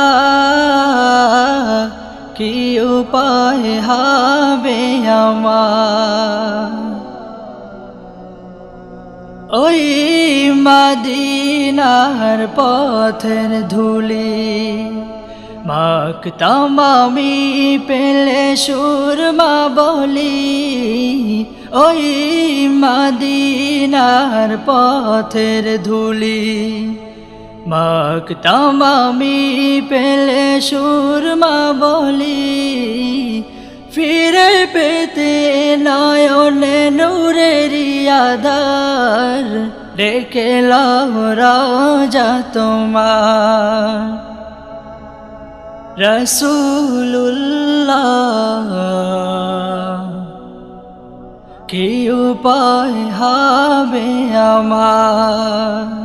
আল্লাহ কি উপায় হবে আমার ওই মদিনার পথের ধুলি মাখতাম আমি পেলে সুরমা বলি ওই মদিনার পথের ধুলি মাখতাম আমি পেলে সুরমা বলি ফিরে পেতে নয়নে নূরের আধার ডেকে লাও রাজা তোমার রাসূলুল্লাহ কি উপায় হবে আমার